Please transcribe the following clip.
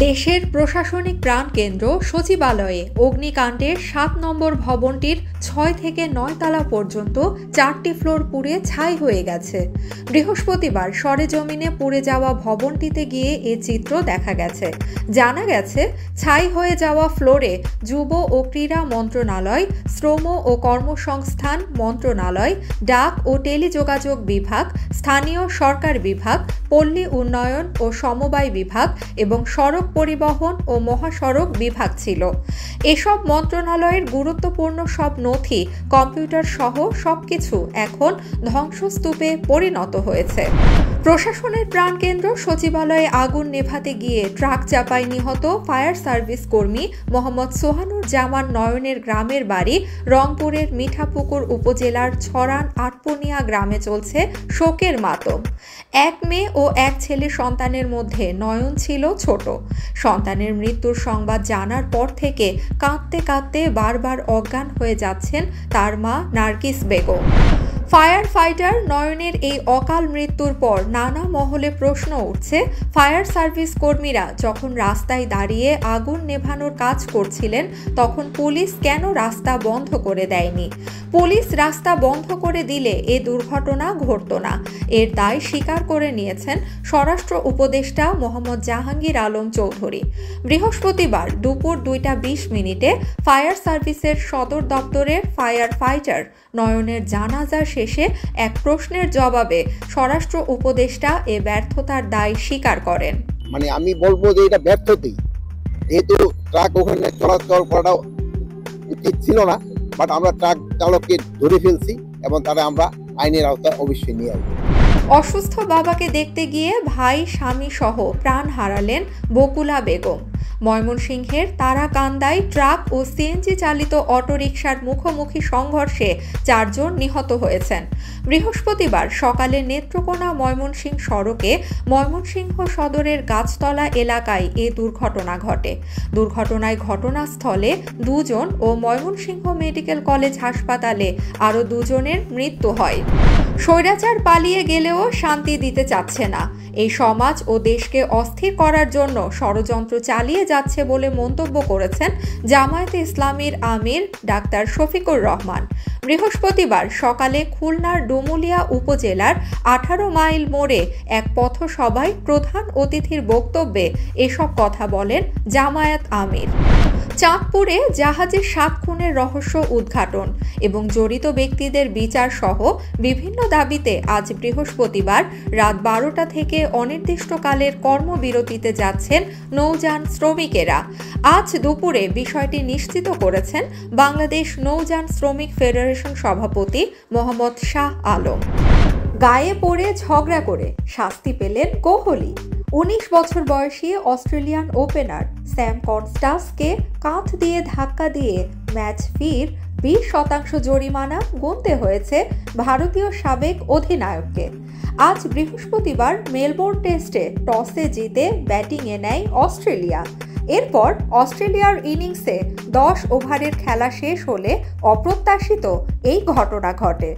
দেশের প্রশাসনিক প্রাণকেন্দ্র সচিবালয়ে অগ্নিকাণ্ডের ৭ নম্বর ভবনটির ৬ থেকে ৯ তলা পর্যন্ত ৪টি ফ্লোর পুড়ে ছাই হয়ে গেছে। বৃহস্পতিবার সরেজমিনে পুড়ে যাওয়া ভবনটিতে গিয়ে এ চিত্র দেখা গেছে। জানা গেছে, ছাই হয়ে যাওয়া ফ্লোরে যুব ও ক্রীড়া মন্ত্রণালয়, শ্রম ও কর্মসংস্থান মন্ত্রণালয়, ডাক ও টেলিযোগাযোগ বিভাগ, স্থানীয় সরকার বিভাগ, পল্লী উন্নয়ন ও সমবায় বিভাগ এবং সড়ক পরিবহন ও মহাসড়ক বিভাগ ছিল। এসব মন্ত্রণালয়ের গুরুত্বপূর্ণ সব নথি, কম্পিউটার সহ সবকিছু এখন ধ্বংসস্তূপে পরিণত হয়েছে। প্রশাসনের প্রাণকেন্দ্র সচিবালয়ে আগুন নেভাতে গিয়ে ট্রাক চাপায় নিহত ফায়ার সার্ভিস কর্মী মোহাম্মদ সোহানুর জামান নয়নের গ্রামের বাড়ি রংপুরের মিঠাপুকুর উপজেলার ছড়ান আটপনিয়া গ্রামে চলছে শোকের মাতম। এক মেয়ে ও এক ছেলে সন্তানের মধ্যে নয়ন ছিল ছোট। সন্তানের মৃত্যুর সংবাদ জানার পর থেকে কাঁদতে কাঁদতে বারবার অজ্ঞান হয়ে যাচ্ছেন তার মা নার্গিস বেগম। ফায়ার ফাইটার নয়নের এই অকাল মৃত্যুর পর নানা মহলে প্রশ্ন উঠছে, ফায়ার সার্ভিস কর্মীরা যখন রাস্তায় দাঁড়িয়ে আগুন নেভানোর কাজ করছিলেন তখন পুলিশ কেন রাস্তা বন্ধ করে দেয়নি? পুলিশ রাস্তা বন্ধ করে দিলে এ দুর্ঘটনা ঘটত না। এর দায় স্বীকার করে নিয়েছেন স্বরাষ্ট্র উপদেষ্টা মোহাম্মদ জাহাঙ্গীর আলম চৌধুরী। বৃহস্পতিবার দুপুর 2:20 ফায়ার সার্ভিসের সদর দপ্তরের ফায়ার ফাইটার নয়নের জানাজা শেষে এক প্রশ্নের জবাবে স্বরাষ্ট্র উপদেষ্টা এ ব্যর্থতার দায় স্বীকার করেন। আমি বলবো যে এটা ব্যর্থতাই, যেহেতু ট্রাক ওখানে চলাচল করাটা উচিত ছিল না, বাট আমরা ট্রাক চালককে ধরে ফেলছি এবং তারা আমরা আইনের আওতায় অবশ্যই নিয়ে আসবো। অসুস্থ বাবাকে দেখতে গিয়ে ভাই, স্বামী সহ প্রাণ হারালেন বকুলা বেগম। ময়মনসিংহের তারাকান্দায় ট্রাক ও সিএনজি চালিত অটোরিকশার মুখোমুখি সংঘর্ষে 4 জন নিহত হয়েছেন। বৃহস্পতিবার সকালে নেত্রকোনা ময়মনসিংহ সড়কে ময়মনসিংহ সদরের গাছতলা এলাকায় এ দুর্ঘটনা ঘটে। দুর্ঘটনায় ঘটনাস্থলে 2 জন ও ময়মনসিংহ মেডিকেল কলেজ হাসপাতালে আরও 2 জনের মৃত্যু হয়। স্বৈরাচার পালিয়ে গেলেও শান্তি দিতে চাচ্ছে না। এই সমাজ ও দেশকে অস্থির করার জন্য ষড়যন্ত্র চালিয়ে যাচ্ছে বলে মন্তব্য করেছেন জামায়াতে ইসলামীর আমির ডাক্তার শফিকুর রহমান। বৃহস্পতিবার সকালে খুলনার ডুমুলিয়া উপজেলার 18 মাইল মোড়ে এক পথসভায় প্রধান অতিথির বক্তব্যে এসব কথা বলেন জামায়াত আমির। চাঁদপুরে জাহাজে 7 খুনের রহস্য উদ্ঘাটন এবং জড়িত ব্যক্তিদের বিচার সহ বিভিন্ন দাবিতে আজ বৃহস্পতিবার রাত 12টা থেকে অনির্দিষ্টকালের কর্মবিরতিতে যাচ্ছেন নৌযান শ্রমিকেরা। আজ দুপুরে বিষয়টি নিশ্চিত করেছেন বাংলাদেশ নৌযান শ্রমিক ফেডারেশন সভাপতি মোহাম্মদ শাহ আলম। গায়ে পড়ে ঝগড়া করে শাস্তি পেলেন কোহলি। 19 বছর বয়সী অস্ট্রেলিয়ান ওপেনার স্যাম কনস্টাসকে কাঁধ দিয়ে ধাক্কা দিয়ে ম্যাচ ফির 20% জরিমানা গুনতে হয়েছে ভারতীয় সাবেক অধিনায়ককে। আজ বৃহস্পতিবার মেলবোর্ন টেস্টে টসে জিতে ব্যাটিংয়ে নেয় অস্ট্রেলিয়া। এরপর অস্ট্রেলিয়ার ইনিংসে 10 ওভারের খেলা শেষ হলে অপ্রত্যাশিত এই ঘটনা ঘটে।